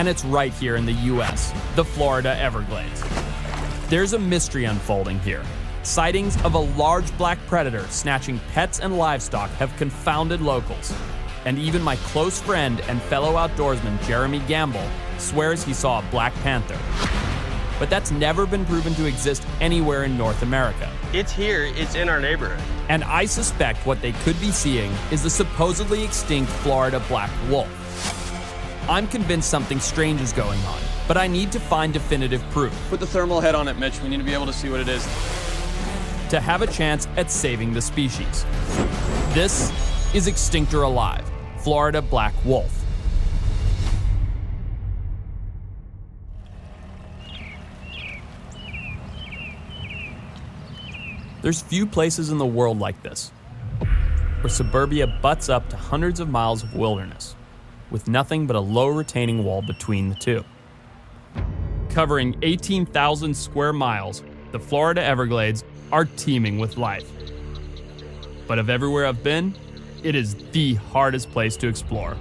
and it's right here in the US, the Florida Everglades. There's a mystery unfolding here. Sightings of a large black predator snatching pets and livestock have confounded locals. And even my close friend and fellow outdoorsman Jeremy Gamble swears he saw a black panther. But that's never been proven to exist anywhere in North America. It's here, it's in our neighborhood. And I suspect what they could be seeing is the supposedly extinct Florida black wolf. I'm convinced something strange is going on, but I need to find definitive proof. Put the thermal head on it, Mitch. We need to be able to see what it is. To have a chance at saving the species. This is Extinct or Alive, Florida black wolf. There's few places in the world like this, where suburbia butts up to hundreds of miles of wilderness, with nothing but a low retaining wall between the two. Covering 18,000 square miles, the Florida Everglades are teeming with life. But of everywhere I've been, it is the hardest place to explore.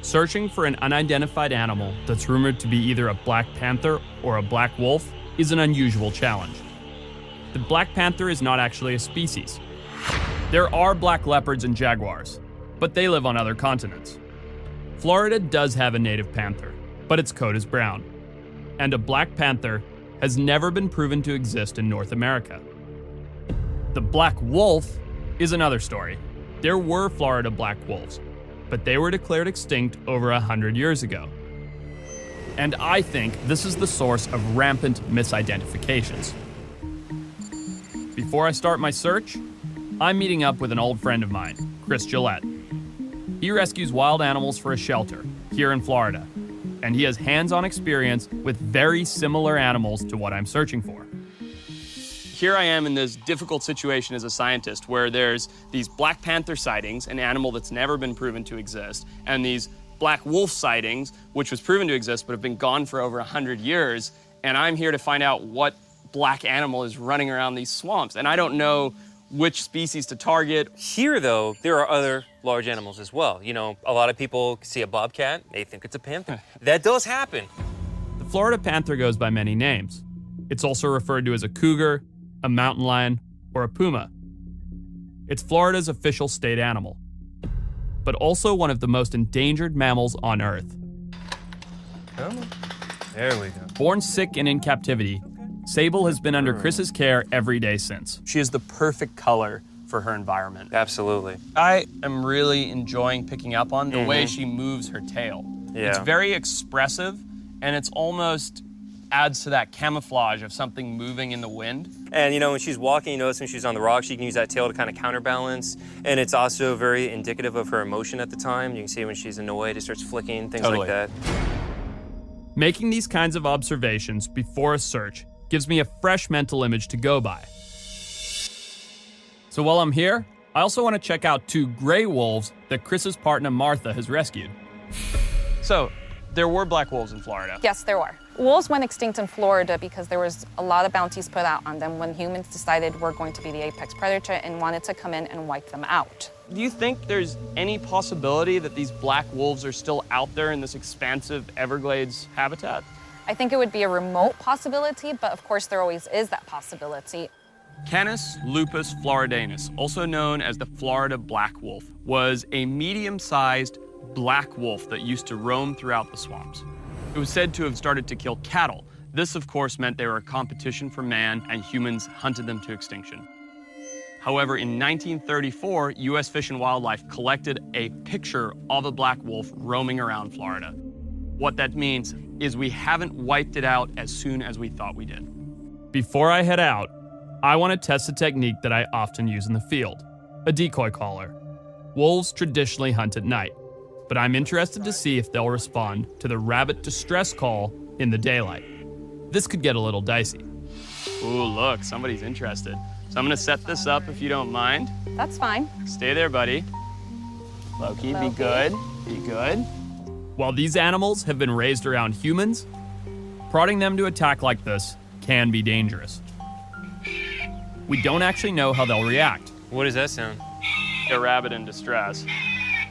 Searching for an unidentified animal that's rumored to be either a black panther or a black wolf is an unusual challenge. The black panther is not actually a species. There are black leopards and jaguars, but they live on other continents. Florida does have a native panther, but its coat is brown. And a black panther has never been proven to exist in North America. The black wolf is another story. There were Florida black wolves, but they were declared extinct over 100 years ago. And I think this is the source of rampant misidentifications. Before I start my search, I'm meeting up with an old friend of mine, Chris Gillette. He rescues wild animals for a shelter here in Florida, and he has hands-on experience with very similar animals to what I'm searching for. Here I am in this difficult situation as a scientist where there's these black panther sightings, an animal that's never been proven to exist, and these black wolf sightings, which was proven to exist but have been gone for over 100 years, and I'm here to find out what black animal is running around these swamps, and I don't know which species to target. Here, though, there are other large animals as well. You know, a lot of people see a bobcat, they think it's a panther. That does happen. The Florida panther goes by many names. It's also referred to as a cougar, a mountain lion, or a puma. It's Florida's official state animal, but also one of the most endangered mammals on Earth. Oh, there we go. Born sick and in captivity, Sable has been under Chris's care every day since. She is the perfect color for her environment. Absolutely. I am really enjoying picking up on the way she moves her tail. Yeah. It's very expressive, and it's almost adds to that camouflage of something moving in the wind. And you know, when she's walking, you notice when she's on the rock, she can use that tail to kind of counterbalance. And it's also very indicative of her emotion at the time. You can see when she's annoyed, it starts flicking, things like that. Making these kinds of observations before a search gives me a fresh mental image to go by. So while I'm here, I also want to check out 2 gray wolves that Chris's partner Martha has rescued. So, there were black wolves in Florida. Yes, there were. Wolves went extinct in Florida because there was a lot of bounties put out on them when humans decided we're going to be the apex predator and wanted to come in and wipe them out. Do you think there's any possibility that these black wolves are still out there in this expansive Everglades habitat? I think it would be a remote possibility, but of course there always is that possibility. Canis lupus floridanus, also known as the Florida black wolf, was a medium-sized black wolf that used to roam throughout the swamps. It was said to have started to kill cattle. This, of course, meant they were a competition for man, and humans hunted them to extinction. However, in 1934, U.S. Fish and Wildlife collected a picture of a black wolf roaming around Florida. What that means is we haven't wiped it out as soon as we thought we did. Before I head out, I want to test a technique that I often use in the field, a decoy caller. Wolves traditionally hunt at night, but I'm interested to see if they'll respond to the rabbit distress call in the daylight. This could get a little dicey. Ooh, look, somebody's interested. So I'm gonna set this up if you don't mind. That's fine. Stay there, buddy. Loki, be good, be good. While these animals have been raised around humans, prodding them to attack like this can be dangerous. We don't actually know how they'll react. What does that sound? A rabbit in distress.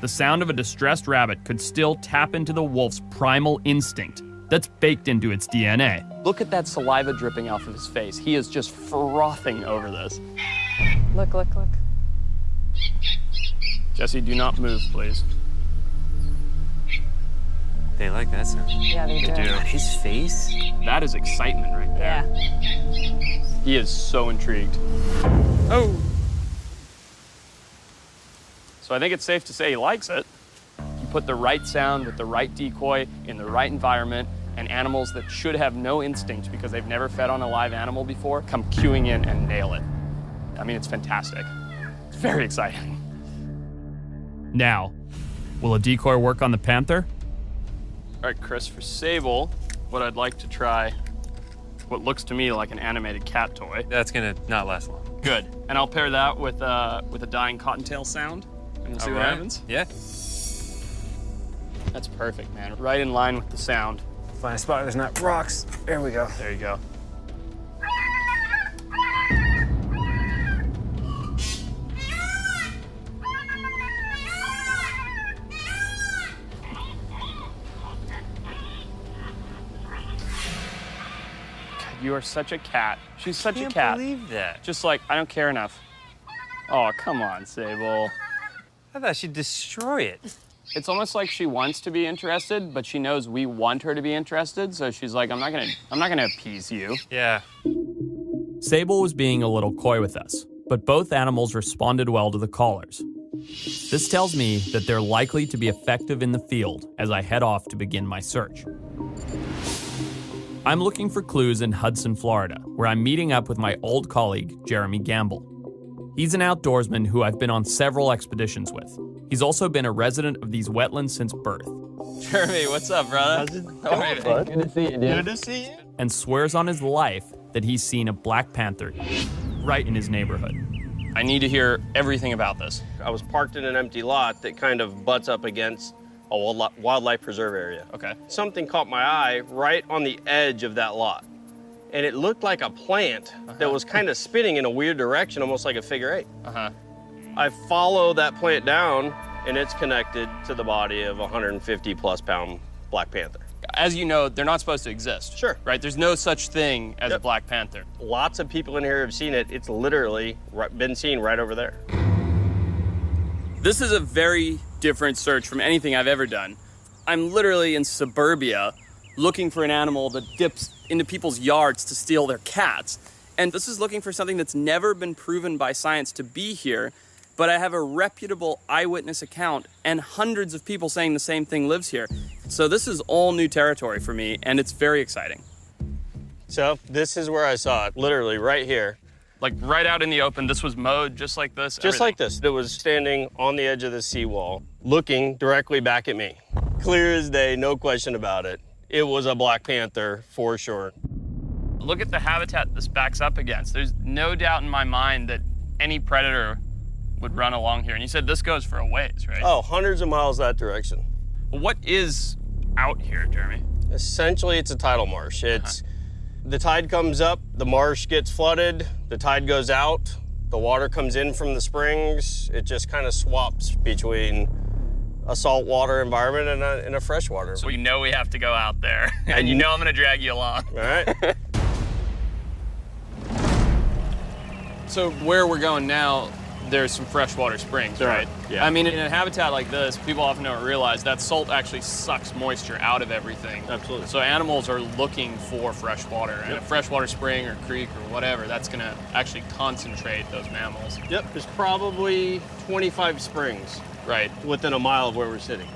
the sound of a distressed rabbit could still tap into the wolf's primal instinct that's baked into its DNA. Look at that saliva dripping off of his face. He is just frothing over this. Look, look, look. Jesse, do not move, please. They like that sound. Yeah, they do. God, his face? That is excitement right there. Yeah. He is so intrigued. Oh! So I think it's safe to say he likes it. You put the right sound with the right decoy in the right environment, and animals that should have no instinct because they've never fed on a live animal before come queuing in and nail it. I mean, it's fantastic. It's very exciting. Now, will a decoy work on the panther? All right, Chris, for Sable, what I'd like to try, what looks to me like an animated cat toy. That's gonna not last long. Good. And I'll pair that with a dying cottontail sound, and we'll see what happens. Yeah. That's perfect, man. Right in line with the sound. Find a spot there's not rocks. There we go. There you go. You are such a cat. She's such a cat. I can't believe that. Just like, I don't care enough. Oh, come on, Sable. I thought she'd destroy it. It's almost like she wants to be interested, but she knows we want her to be interested, so she's like, I'm not gonna appease you. Yeah. Sable was being a little coy with us, but both animals responded well to the callers. This tells me that they're likely to be effective in the field as I head off to begin my search. I'm looking for clues in Hudson, Florida, where I'm meeting up with my old colleague, Jeremy Gamble. He's an outdoorsman who I've been on several expeditions with. He's also been a resident of these wetlands since birth. Jeremy, what's up, brother? How are you? Good to see you, dude. Good to see you. And swears on his life that he's seen a black panther right in his neighborhood. I need to hear everything about this. I was parked in an empty lot that kind of butts up against a wildlife preserve area. Okay. Something caught my eye right on the edge of that lot. And it looked like a plant that was kind of spinning in a weird direction, almost like a figure eight. I follow that plant down, and it's connected to the body of a 150 plus pound black panther. As you know, they're not supposed to exist. Sure. Right? There's no such thing as a Yep. black panther. Lots of people in here have seen it. It's literally been seen right over there. This is a very different search from anything I've ever done. I'm literally in suburbia looking for an animal that dips into people's yards to steal their cats. And this is looking for something that's never been proven by science to be here, but I have a reputable eyewitness account and hundreds of people saying the same thing lives here. So this is all new territory for me, and it's very exciting. So this is where I saw it, literally right here. Like right out in the open, this was mowed just like this? Just like this. It was standing on the edge of the seawall, looking directly back at me. Clear as day, no question about it. It was a black panther for sure. Look at the habitat this backs up against. There's no doubt in my mind that any predator would run along here. And you said this goes for a ways, right? Oh, hundreds of miles that direction. What is out here, Jeremy? Essentially, it's a tidal marsh. It's the tide comes up, the marsh gets flooded, the tide goes out, the water comes in from the springs. It just kind of swaps between a saltwater environment and a freshwater. So you know we have to go out there, and you know I'm gonna drag you along. All right. So where we're going now, there's some freshwater springs, right? Yeah. I mean, in a habitat like this, people often don't realize that salt actually sucks moisture out of everything. Absolutely. So animals are looking for fresh water, and a freshwater spring or creek or whatever, that's gonna actually concentrate those mammals. Yep, there's probably 25 springs Right. within a mile of where we're sitting.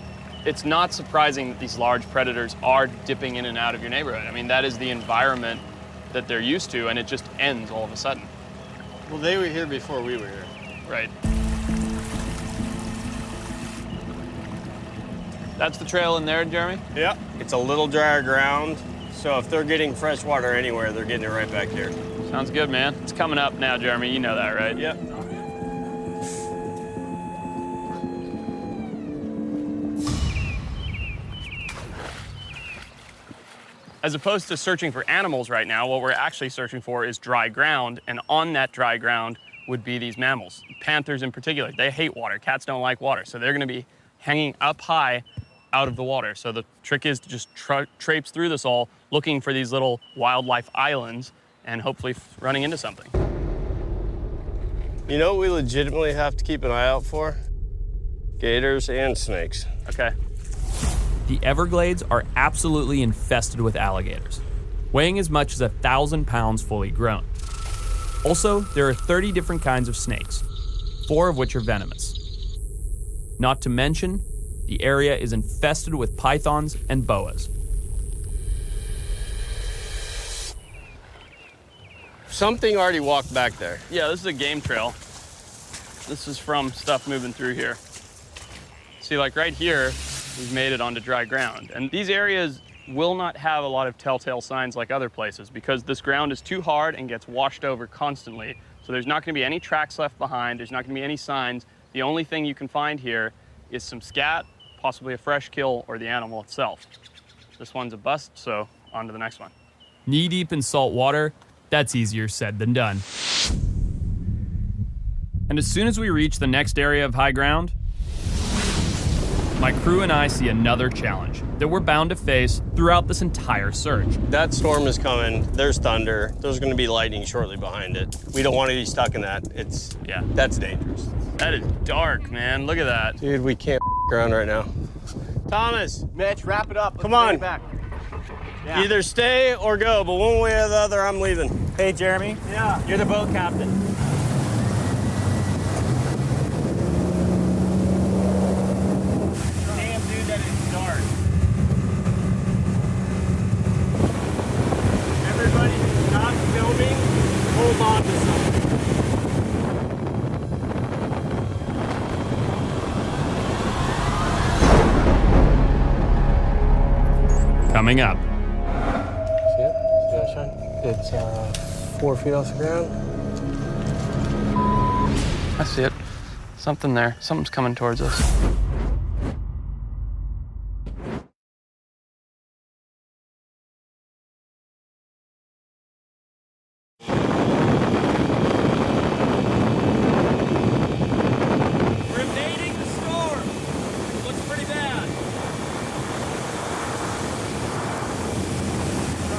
It's not surprising that these large predators are dipping in and out of your neighborhood. I mean, that is the environment that they're used to, and it just ends all of a sudden. Well, they were here before we were here. Right. That's the trail in there, Jeremy? Yeah. It's a little drier ground, so if they're getting fresh water anywhere, they're getting it right back here. Sounds good, man. It's coming up now, Jeremy. You know that, right? Yep. As opposed to searching for animals right now, what we're actually searching for is dry ground, and on that dry ground would be these mammals. Panthers in particular, they hate water. Cats don't like water, so they're gonna be hanging up high out of the water. So the trick is to just traipse through this all, looking for these little wildlife islands and hopefully running into something. You know what we legitimately have to keep an eye out for? Gators and snakes. Okay. The Everglades are absolutely infested with alligators, weighing as much as 1,000 pounds fully grown. Also, there are 30 different kinds of snakes, 4 of which are venomous. Not to mention, the area is infested with pythons and boas. Something already walked back there. Yeah, this is a game trail. This is from stuff moving through here. See, like right here, we've made it onto dry ground. And these areas will not have a lot of telltale signs like other places because this ground is too hard and gets washed over constantly. So there's not gonna be any tracks left behind. There's not gonna be any signs. The only thing you can find here is some scat, possibly a fresh kill, or the animal itself. This one's a bust, so on to the next one. Knee-deep in salt water, that's easier said than done. And as soon as we reach the next area of high ground, my crew and I see another challenge that we're bound to face throughout this entire search. That storm is coming. There's thunder. There's going to be lightning shortly behind it. We don't want to be stuck in that. That's dangerous. That is dark, man. Look at that. Dude, we can't around right now. Thomas, Mitch, wrap it up. Let's come on. get back. Yeah. Either stay or go, but one way or the other, I'm leaving. Hey, Jeremy. Yeah. You're the boat captain. Damn, dude, that is dark. Everybody stop filming. Hold on to something. Coming up, See it? See that shine? It's 4 feet off the ground. I see it. Something there. Something's coming towards us. we're evading the storm. Looks pretty bad.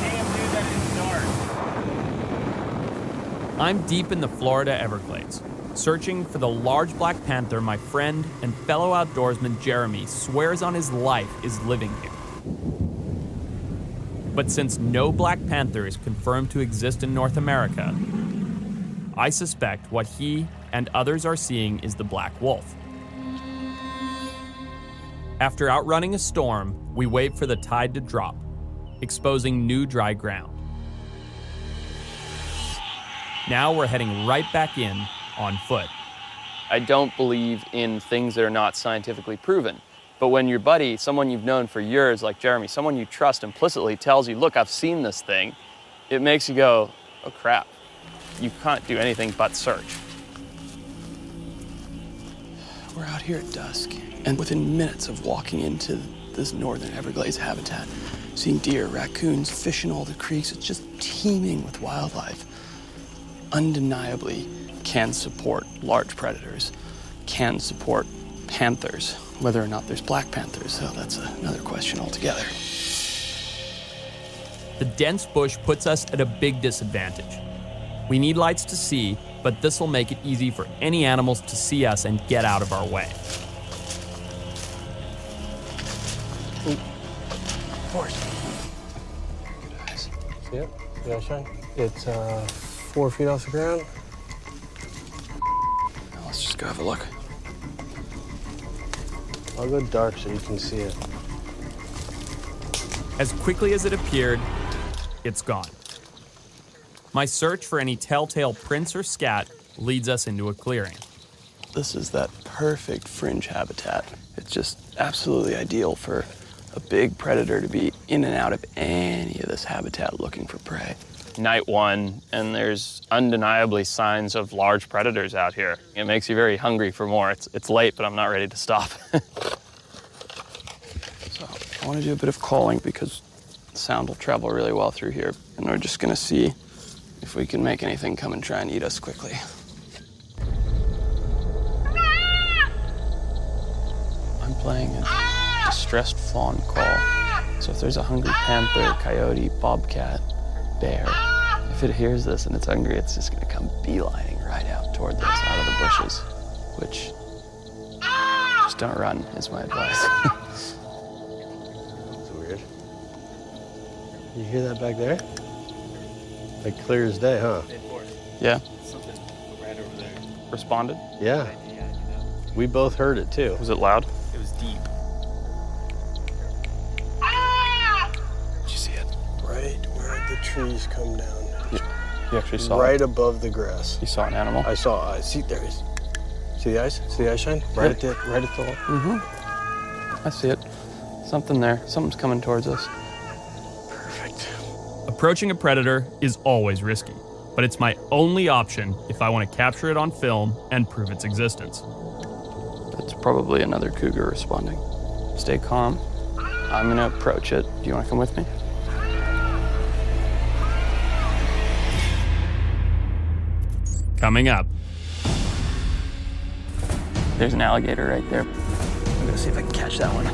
Damn, dude, that is dark. I'm deep in the Florida Everglades, searching for the large black panther my friend and fellow outdoorsman Jeremy swears on his life is living here. But since no black panther is confirmed to exist in North America, I suspect what he and others are seeing is the black wolf. After outrunning a storm, we wait for the tide to drop, exposing new dry ground. Now we're heading right back in on foot. I don't believe in things that are not scientifically proven. But when your buddy, someone you've known for years like Jeremy, someone you trust implicitly tells you, look, I've seen this thing, it makes you go, oh crap. You can't do anything but search. We're out here at dusk, and within minutes of walking into this northern Everglades habitat, seeing deer, raccoons, fish in all the creeks, it's just teeming with wildlife. Undeniably can support large predators, can support panthers. Whether or not there's black panthers, so that's another question altogether. The dense bush puts us at a big disadvantage. We need lights to see, but this will make it easy for any animals to see us and get out of our way. Horse. Good eyes. See it? See that shine? It's 4 feet off the ground. Now let's just go have a look. I'll go dark so you can see it. As quickly as it appeared, it's gone. My search for any telltale prints or scat leads us into a clearing. This is that perfect fringe habitat. It's just absolutely ideal for a big predator to be in and out of any of this habitat looking for prey. Night one, and there's undeniably signs of large predators out here. It makes you very hungry for more. It's late, but I'm not ready to stop. So I want to do a bit of calling because sound will travel really well through here. And we're just going to see if we can make anything come and try and eat us quickly. playing a distressed fawn call. So if there's a hungry panther, coyote, bobcat, bear, if it hears this and it's hungry, it's just gonna come beelining right out toward this, out of the bushes, which, just don't run, is my advice. That's weird. You hear that back there? Like clear as day, huh? Yeah, Something right over there. responded. Yeah. We both heard it too. Was it loud? It was deep. Did you see it? Right where the trees come down. You actually saw Right it? above the grass. You saw an animal? I saw eyes. See, there he is. See the eyes? See the eye shine? Right at the wall. I see it. Something there. Something's coming towards us. Perfect. Approaching a predator is always risky, but it's my only option if I want to capture it on film and prove its existence. It's probably another cougar responding. Stay calm. I'm gonna approach it. Do you wanna come with me? Coming up. There's an alligator right there. I'm gonna see if I can catch that one.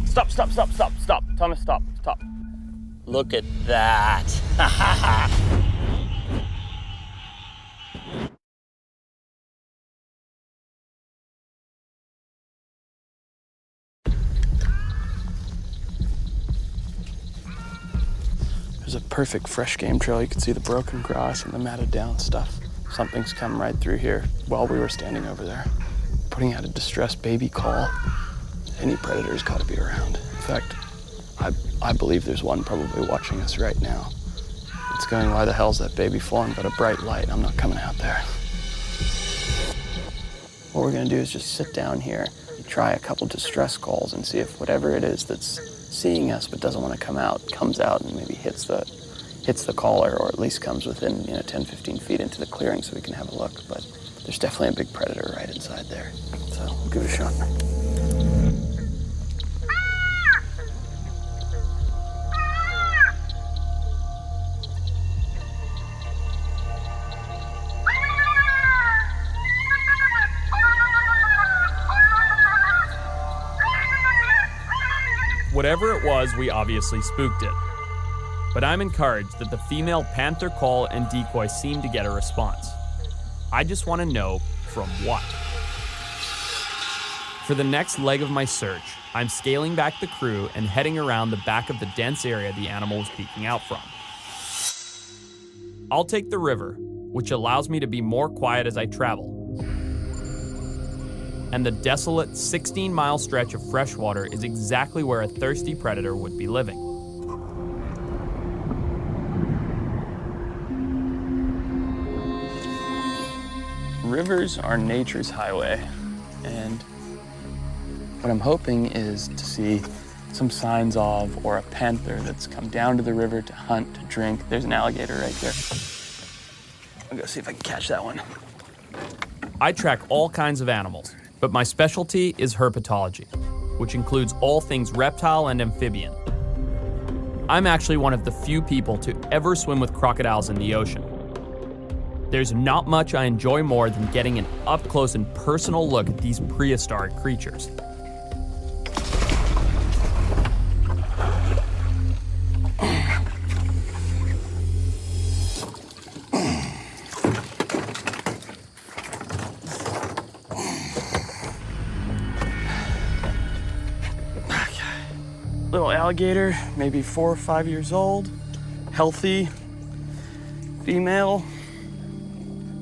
Stop, stop, stop, stop, stop. Thomas, stop, stop. Look at that. There's a perfect fresh game trail. You can see the broken grass and the matted down stuff. Something's come right through here while we were standing over there, putting out a distressed baby call. Any predator's got to be around. In fact, I believe there's one probably watching us right now. It's going, why the hell's that baby fawn but a bright light? I'm not coming out there. What we're gonna do is just sit down here, try a couple distress calls and see if whatever it is that's seeing us but doesn't want to come out comes out and maybe hits the caller, or at least comes within 10, 15 feet into the clearing so we can have a look. But there's definitely a big predator right inside there. So we'll give it a shot. Whatever it was, we obviously spooked it. But I'm encouraged that the female panther call and decoy seem to get a response. I just want to know from what. For the next leg of my search, I'm scaling back the crew and heading around the back of the dense area the animal was peeking out from. I'll take the river, which allows me to be more quiet as I travel. And the desolate 16-mile stretch of freshwater is exactly where a thirsty predator would be living. Rivers are nature's highway, and what I'm hoping is to see some signs of, or a panther that's come down to the river to hunt, to drink. There's an alligator right there. I'll go see if I can catch that one. I track all kinds of animals, but my specialty is herpetology, which includes all things reptile and amphibian. I'm actually one of the few people to ever swim with crocodiles in the ocean. There's not much I enjoy more than getting an up-close and personal look at these prehistoric creatures. Little alligator, maybe 4 or 5 years old, healthy, female,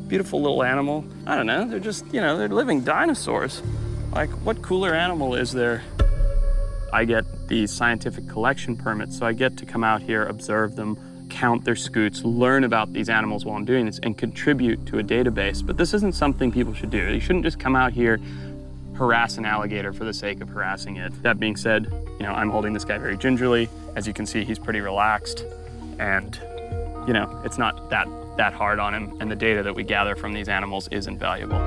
beautiful little animal. I don't know, they're just, they're living dinosaurs. Like, what cooler animal is there? I get the scientific collection permits, so I get to come out here, observe them, count their scoots, learn about these animals while I'm doing this, and contribute to a database. But this isn't something people should do. You shouldn't just come out here, harass an alligator for the sake of harassing it. That being said, I'm holding this guy very gingerly. As you can see, he's pretty relaxed, and it's not that hard on him, and the data that we gather from these animals is invaluable.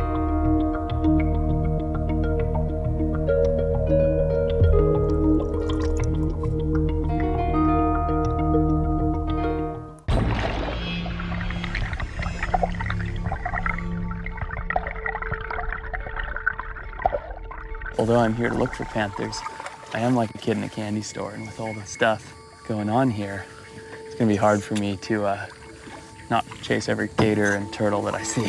although I'm here to look for panthers, I am like a kid in a candy store, and with all the stuff going on here, it's gonna be hard for me to not chase every gator and turtle that I see.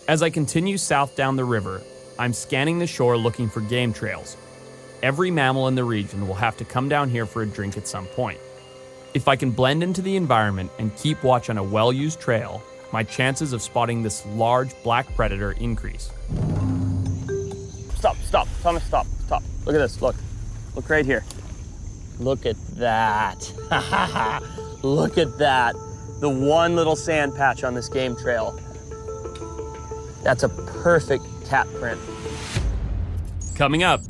As I continue south down the river, I'm scanning the shore looking for game trails. Every mammal in the region will have to come down here for a drink at some point. If I can blend into the environment and keep watch on a well-used trail, my chances of spotting this large black predator increase. Stop, stop, Thomas, stop, stop. Look at this, look. Look right here. Look at that. Look at that. The one little sand patch on this game trail. That's a perfect cat print. Coming up.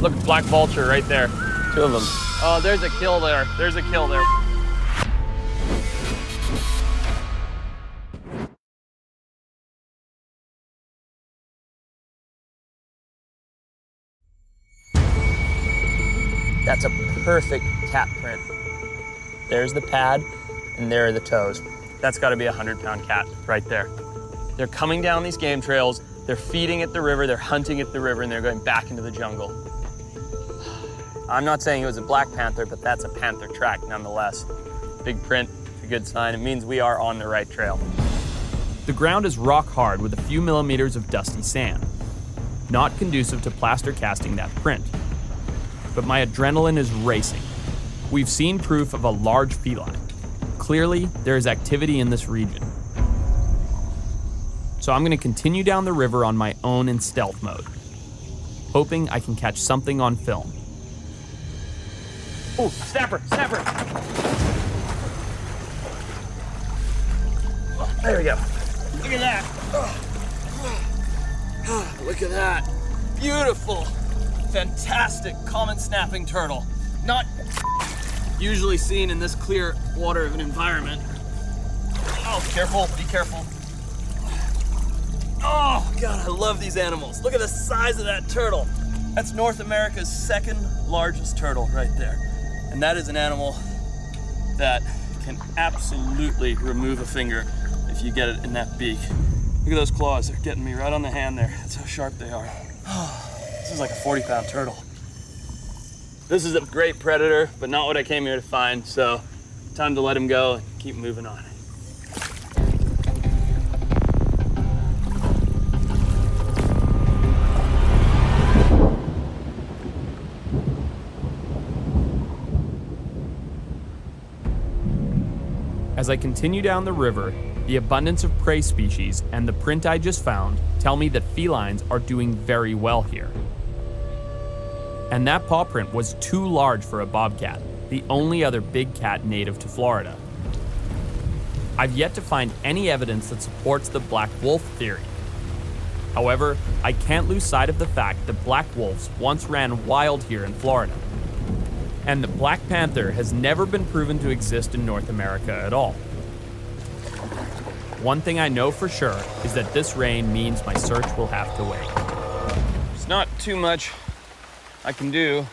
Look, black vulture right there. 2 of them. Oh, there's a kill there. There's a kill there. That's a perfect cat print. There's the pad, and there are the toes. That's gotta be a 100-pound cat right there. They're coming down these game trails, they're feeding at the river, they're hunting at the river, and they're going back into the jungle. I'm not saying it was a black panther, but that's a panther track nonetheless. Big print, a good sign. It means we are on the right trail. The ground is rock hard with a few millimeters of dusty sand. Not conducive to plaster casting that print. But my adrenaline is racing. We've seen proof of a large feline. Clearly, there is activity in this region. So I'm gonna continue down the river on my own in stealth mode, hoping I can catch something on film. Oh, snapper, snapper! Oh, there we go. Look at that. Look at that. Beautiful, fantastic common snapping turtle. Not usually seen in this clear water of an environment. Oh, careful, be careful. Oh, God, I love these animals. Look at the size of that turtle. That's North America's 2nd largest turtle right there. And that is an animal that can absolutely remove a finger if you get it in that beak. Look at those claws, they're getting me right on the hand there. That's how sharp they are. This is like a 40-pound turtle. This is a great predator, but not what I came here to find, so time to let him go and keep moving on. As I continue down the river, the abundance of prey species and the print I just found tell me that felines are doing very well here. And that paw print was too large for a bobcat, the only other big cat native to Florida. I've yet to find any evidence that supports the black wolf theory. However, I can't lose sight of the fact that black wolves once ran wild here in Florida. And the black panther has never been proven to exist in North America at all. One thing I know for sure is that this rain means my search will have to wait. There's not too much I can do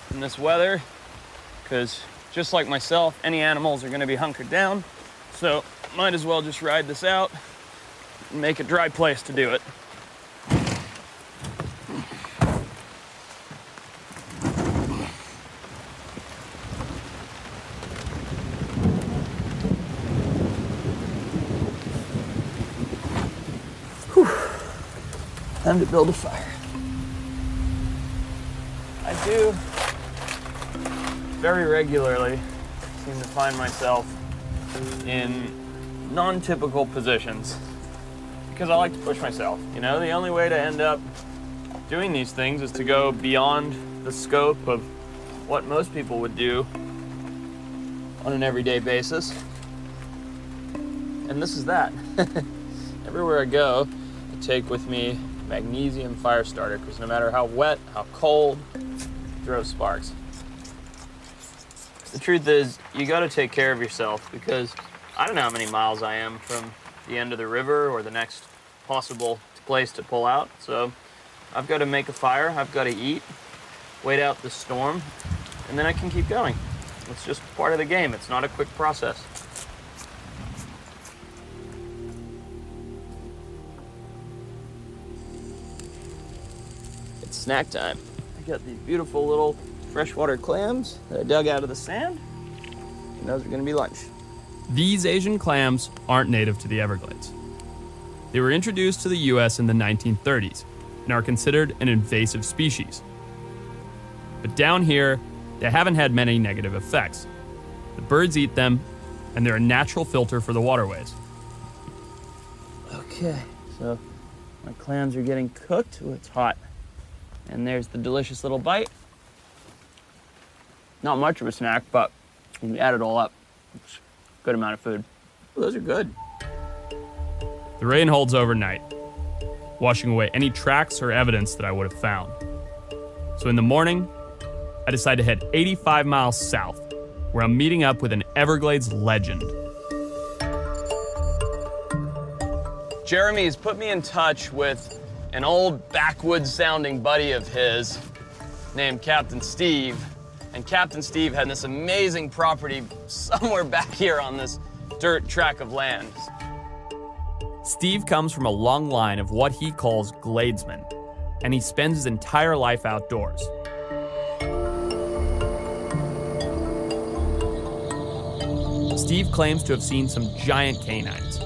in this weather, because just like myself, any animals are gonna be hunkered down, so might as well just ride this out and make a dry place to do it. Time to build a fire. I do very regularly seem to find myself in non-typical positions because I like to push myself. You know, the only way to end up doing these things is to go beyond the scope of what most people would do on an everyday basis. And this is that. Everywhere I go, I take with me magnesium fire starter, because no matter how wet, how cold, it throws sparks. The truth is, you gotta take care of yourself because I don't know how many miles I am from the end of the river or the next possible place to pull out. So I've got to make a fire, I've got to eat, wait out the storm, and then I can keep going. It's just part of the game. It's not a quick process. It's snack time. I got these beautiful little freshwater clams that I dug out of the sand, and those are gonna be lunch. These Asian clams aren't native to the Everglades. They were introduced to the US in the 1930s and are considered an invasive species. But down here, they haven't had many negative effects. The birds eat them, and they're a natural filter for the waterways. Okay, so my clams are getting cooked. Ooh, it's hot. And there's the delicious little bite. Not much of a snack, but when you add it all up, it's a good amount of food. Ooh, those are good. The rain holds overnight, washing away any tracks or evidence that I would have found. So in the morning, I decide to head 85 miles south, where I'm meeting up with an Everglades legend. Jeremy's put me in touch with an old backwoods-sounding buddy of his named Captain Steve. And Captain Steve had this amazing property somewhere back here on this dirt tract of land. Steve comes from a long line of what he calls gladesmen, and he spends his entire life outdoors. Steve claims to have seen some giant canines.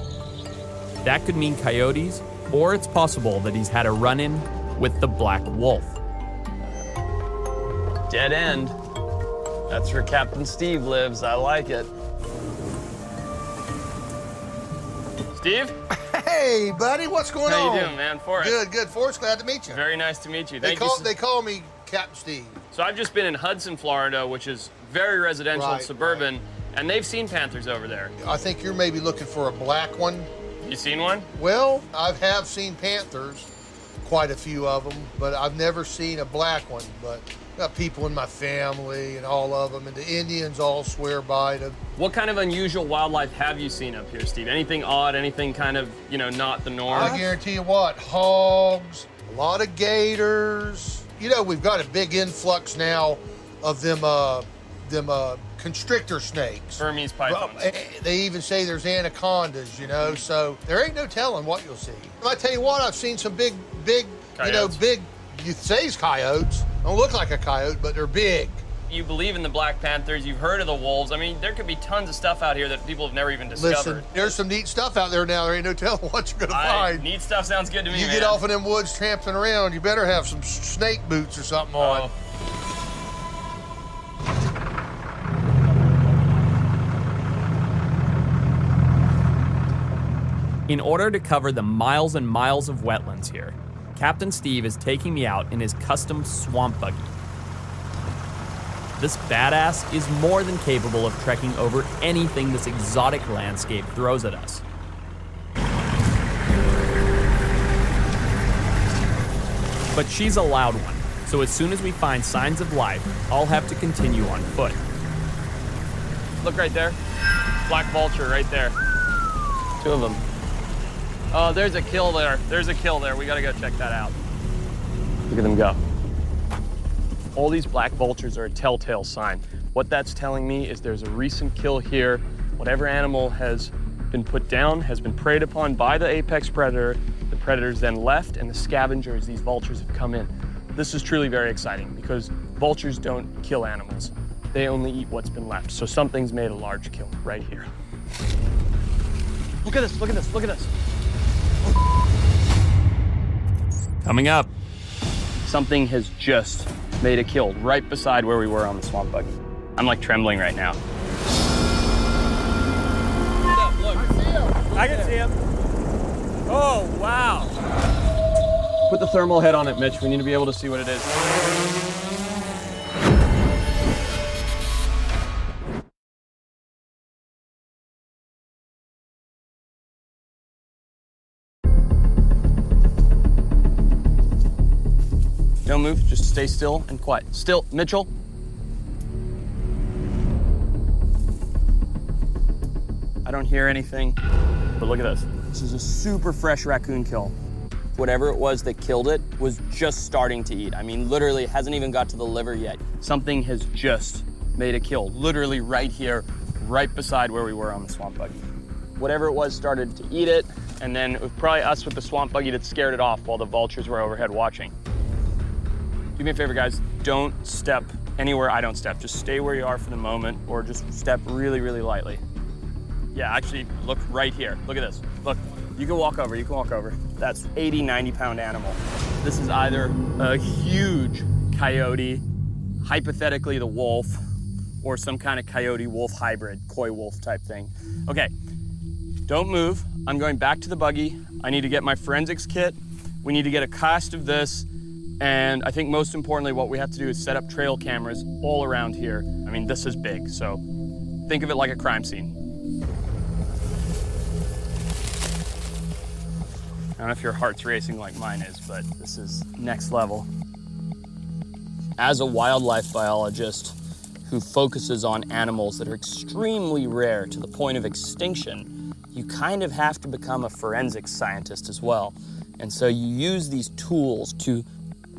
That could mean coyotes, or it's possible that he's had a run-in with the black wolf. Dead end. That's where Captain Steve lives. I like it. Steve? Hey, buddy, what's going on? How you doing, man? Forrest. Good, good. Forrest, glad to meet you. Very nice to meet you. They Thank call me Captain Steve. So I've just been in Hudson, Florida, which is very residential and Right, suburban, right. and they've seen panthers over there. I think you're maybe looking for a black one. You seen one? Well, I have seen panthers, quite a few of them, but I've never seen a black one. But I got people in my family and all of them, and the Indians all swear by them. What kind of unusual wildlife have you seen up here, Steve? Anything odd, anything kind of, not the norm? I guarantee you what, hogs, a lot of gators. We've got a big influx now of them constrictor snakes. Burmese pythons. They even say there's anacondas, so there ain't no telling what you'll see. I tell you what, I've seen some big, Coyotes. you say coyotes. Don't look like a coyote, but they're big. You believe in the black panthers, you've heard of the wolves. I mean, there could be tons of stuff out here that people have never even discovered. Listen, there's some neat stuff out there now. There ain't no telling what you're gonna find. Neat stuff sounds good to me, You man. get off in them woods tramping around, you better have some snake boots or something on. In order to cover the miles and miles of wetlands here, Captain Steve is taking me out in his custom swamp buggy. This badass is more than capable of trekking over anything this exotic landscape throws at us. But she's a loud one, so as soon as we find signs of life, I'll have to continue on foot. Look right there. Black vulture right there. Two of them. Oh, there's a kill there. There's a kill there. We gotta go check that out. Look at them go. All these black vultures are a telltale sign. What that's telling me is there's a recent kill here. Whatever animal has been put down has been preyed upon by the apex predator. The predators then left, and the scavengers, these vultures, have come in. This is truly very exciting because vultures don't kill animals. They only eat what's been left. So something's made a large kill right here. Look at this, look at this, look at this. Coming up. Something has just made a kill right beside where we were on the swamp buggy. I'm like trembling right now. Look. I can see him. Oh, wow. Put the thermal head on it, Mitch. We need to be able to see what it is. Don't move, just stay still and quiet. Still, Mitchell. I don't hear anything. But look at this. This is a super fresh raccoon kill. Whatever it was that killed it was just starting to eat. I mean, literally, it hasn't even got to the liver yet. Something has just made a kill, literally right here, right beside where we were on the swamp buggy. Whatever it was started to eat it, and then it was probably us with the swamp buggy that scared it off while the vultures were overhead watching. Do me a favor, guys. Don't step anywhere I don't step. Just stay where you are for the moment, or just step really, really lightly. Yeah, actually, look right here. Look at this. Look, you can walk over, you can walk over. That's 80, 90-pound animal. This is either a huge coyote, hypothetically the wolf, or some kind of coyote-wolf hybrid, coy wolf type thing. Okay, don't move. I'm going back to the buggy. I need to get my forensics kit. We need to get a cast of this. And I think most importantly, what we have to do is set up trail cameras all around here. I mean, this is big, so think of it like a crime scene. I don't know if your heart's racing like mine is, but this is next level. As a wildlife biologist who focuses on animals that are extremely rare to the point of extinction, you kind of have to become a forensics scientist as well. And so you use these tools to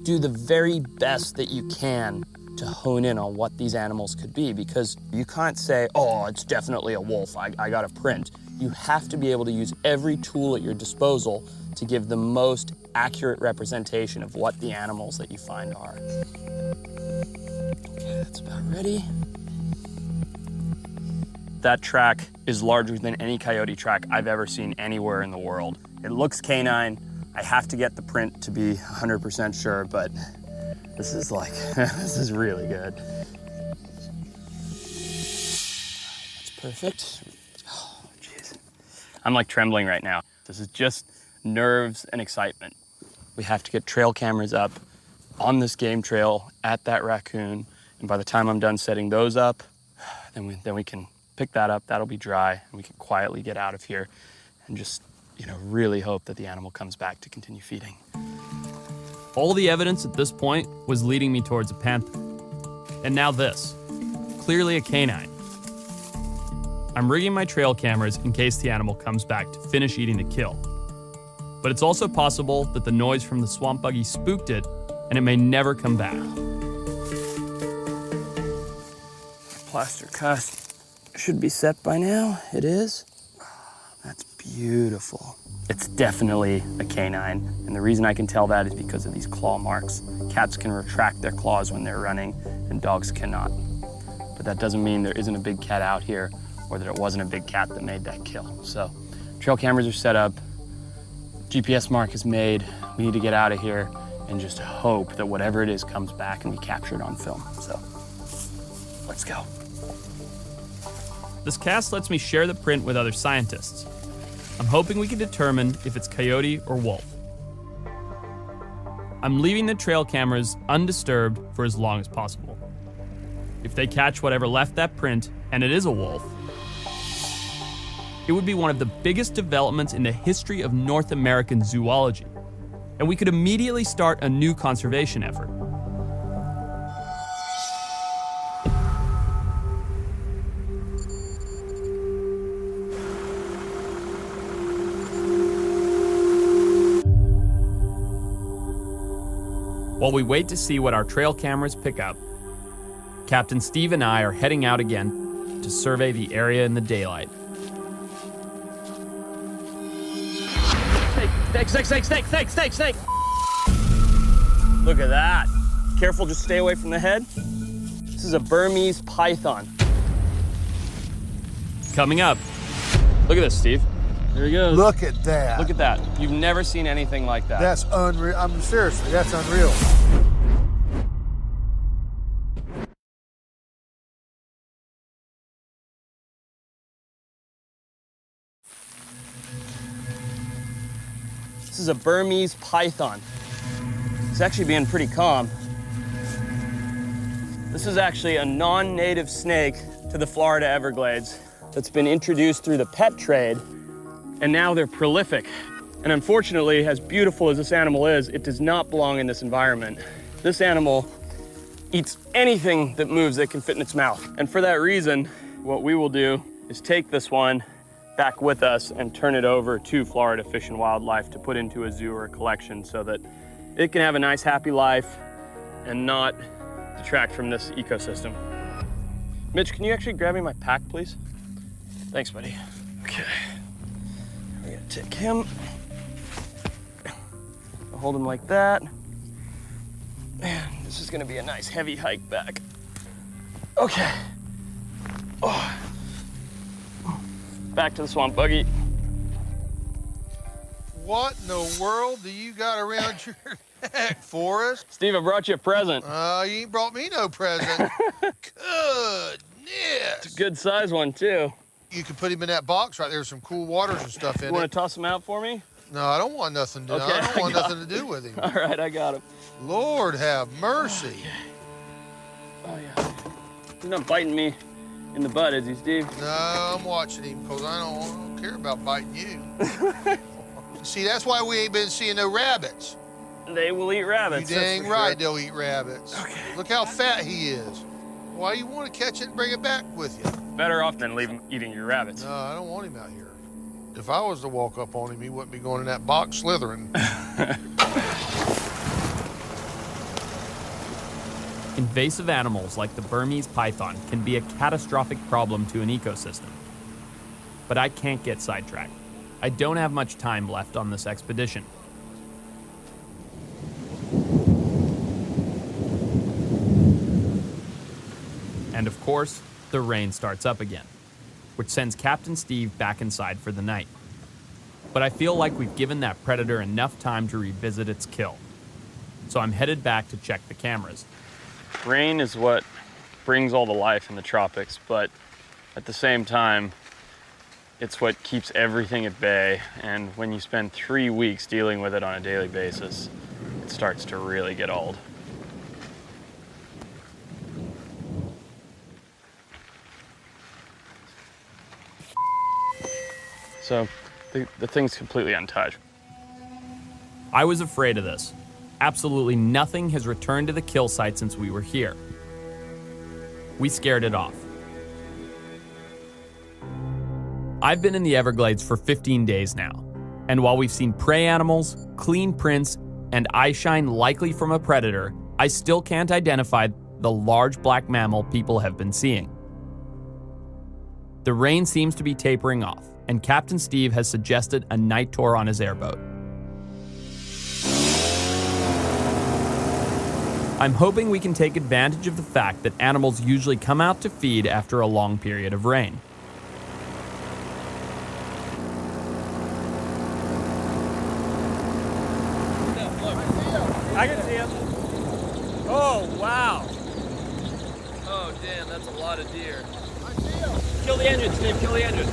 do the very best that you can to hone in on what these animals could be, because you can't say, oh, it's definitely a wolf, I got a print. You have to be able to use every tool at your disposal to give the most accurate representation of what the animals that you find are. Okay, that's about ready. That track is larger than any coyote track I've ever seen anywhere in the world. It looks canine. I have to get the print to be 100% sure, but this is like, this is really good. That's perfect. Oh, jeez. I'm like trembling right now. This is just nerves and excitement. We have to get trail cameras up on this game trail at that raccoon, and by the time I'm done setting those up, then we can pick that up, that'll be dry, and we can quietly get out of here and just, really hope that the animal comes back to continue feeding. All the evidence at this point was leading me towards a panther. And now this, clearly a canine. I'm rigging my trail cameras in case the animal comes back to finish eating the kill. But it's also possible that the noise from the swamp buggy spooked it and it may never come back. Plaster cast should be set by now. It is. That's beautiful. It's definitely a canine, and the reason I can tell that is because of these claw marks. Cats can retract their claws when they're running, and dogs cannot. But that doesn't mean there isn't a big cat out here, or that it wasn't a big cat that made that kill. So, trail cameras are set up, GPS mark is made, we need to get out of here and just hope that whatever it is comes back and we capture it on film. So, let's go. This cast lets me share the print with other scientists. I'm hoping we can determine if it's coyote or wolf. I'm leaving the trail cameras undisturbed for as long as possible. If they catch whatever left that print, and it is a wolf, it would be one of the biggest developments in the history of North American zoology, and we could immediately start a new conservation effort. While we wait to see what our trail cameras pick up, Captain Steve and I are heading out again to survey the area in the daylight. Snake! Look at that. Careful, just stay away from the head. This is a Burmese python. Coming up, look at this, Steve. There he goes. Look at that. Look at that. You've never seen anything like that. That's unreal. Seriously, that's unreal. This is a Burmese python. It's actually being pretty calm. This is actually a non-native snake to the Florida Everglades that's been introduced through the pet trade, and now they're prolific. And unfortunately, as beautiful as this animal is, it does not belong in this environment. This animal eats anything that moves that can fit in its mouth. And for that reason, what we will do is take this one, back with us and turn it over to Florida Fish and Wildlife to put into a zoo or a collection so that it can have a nice, happy life and not detract from this ecosystem. Mitch, can you actually grab me my pack, please? Thanks, buddy. Okay. We're gonna take him. I'll hold him like that. Man, this is gonna be a nice heavy hike back. Okay. Oh. Back to the swamp buggy. What in the world do you got around your neck, Forrest? Steve, I brought you a present. You ain't brought me no present. Goodness. It's a good size one, too. You can put him in that box right there. Some cool waters and stuff in You it. want to toss him out for me? No, I don't want nothing to do. Okay, I don't want nothing to do with him. All right, I got him. Lord have mercy. Oh, yeah. He's not biting me in the butt, is he, Steve? No, I'm watching him because I don't care about biting you. See, that's why we ain't been seeing no rabbits. They will eat rabbits. You dang that's for right sure. they'll eat rabbits. Okay. Look how fat he is. Why you want to catch it and bring it back with you? Better off than leave him eating your rabbits. No, I don't want him out here. If I was to walk up on him, he wouldn't be going in that box slithering. Invasive animals like the Burmese python can be a catastrophic problem to an ecosystem. But I can't get sidetracked. I don't have much time left on this expedition. And of course, the rain starts up again, which sends Captain Steve back inside for the night. But I feel like we've given that predator enough time to revisit its kill. So I'm headed back to check the cameras. Rain is what brings all the life in the tropics, but at the same time, it's what keeps everything at bay. And when you spend 3 weeks dealing with it on a daily basis, it starts to really get old. So the thing's completely untouched. I was afraid of this. Absolutely nothing has returned to the kill site since we were here. We scared it off. I've been in the Everglades for 15 days now, and while we've seen prey animals, clean prints, and eye shine likely from a predator, I still can't identify the large black mammal people have been seeing. The rain seems to be tapering off, and Captain Steve has suggested a night tour on his airboat. I'm hoping we can take advantage of the fact that animals usually come out to feed after a long period of rain. I can see him. Oh, wow. Oh, damn, that's a lot of deer. I see him. Kill the engine, Steve, kill the engine.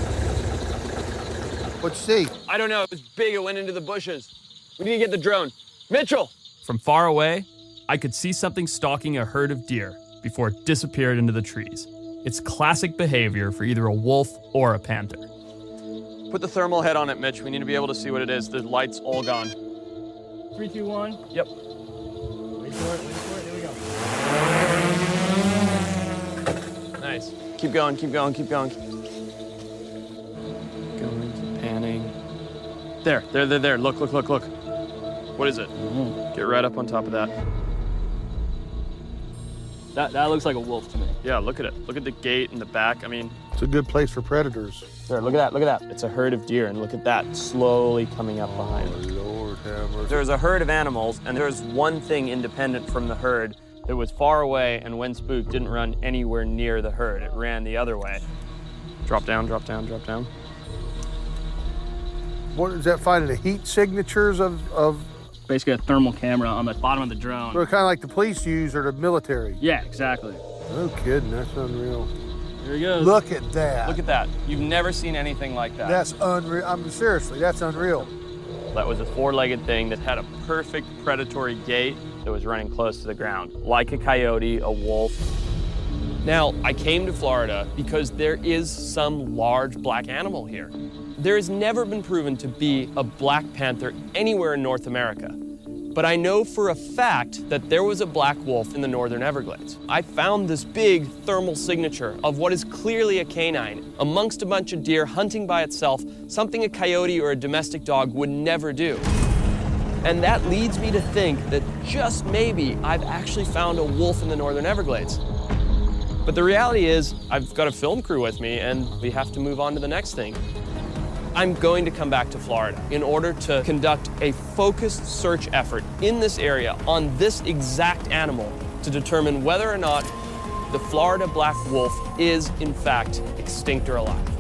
What'd you see? I don't know, it was big, it went into the bushes. We need to get the drone. Mitchell! From far away, I could see something stalking a herd of deer before it disappeared into the trees. It's classic behavior for either a wolf or a panther. Put the thermal head on it, Mitch. We need to be able to see what it is. The light's all gone. 3, 2, 1. Yep. Wait for it, here we go. Nice. Keep going, keep going, keep going. Going, keep panning. There. Look. What is it? Get right up on top of that. That looks like a wolf to me. Yeah, look at it. Look at the gate in the back. I mean, It's a good place for predators. there, look at that. It's a herd of deer, and look at that slowly coming up behind it. Lord have mercy. There's a herd of animals, and there's one thing independent from the herd that was far away, and when spooked, didn't run anywhere near the herd. It ran the other way. Drop down. What is that finding? The heat signatures of Basically a thermal camera on the bottom of the drone. kind of like the police use or the military? Yeah, exactly. No kidding, that's unreal. Here he goes. Look at that. Look at that. You've never seen anything like that. That's unreal. I mean, seriously, that's unreal. That was a four-legged thing that had a perfect predatory gait that was running close to the ground, like a coyote, a wolf. Now, I came to Florida because there is some large black animal here. There has never been proven to be a black panther anywhere in North America. But I know for a fact that there was a black wolf in the northern Everglades. I found this big thermal signature of what is clearly a canine amongst a bunch of deer hunting by itself, something a coyote or a domestic dog would never do. And that leads me to think that just maybe I've actually found a wolf in the northern Everglades. But the reality is, I've got a film crew with me and we have to move on to the next thing. I'm going to come back to Florida in order to conduct a focused search effort in this area on this exact animal to determine whether or not the Florida black wolf is, in fact, extinct or alive.